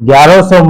1100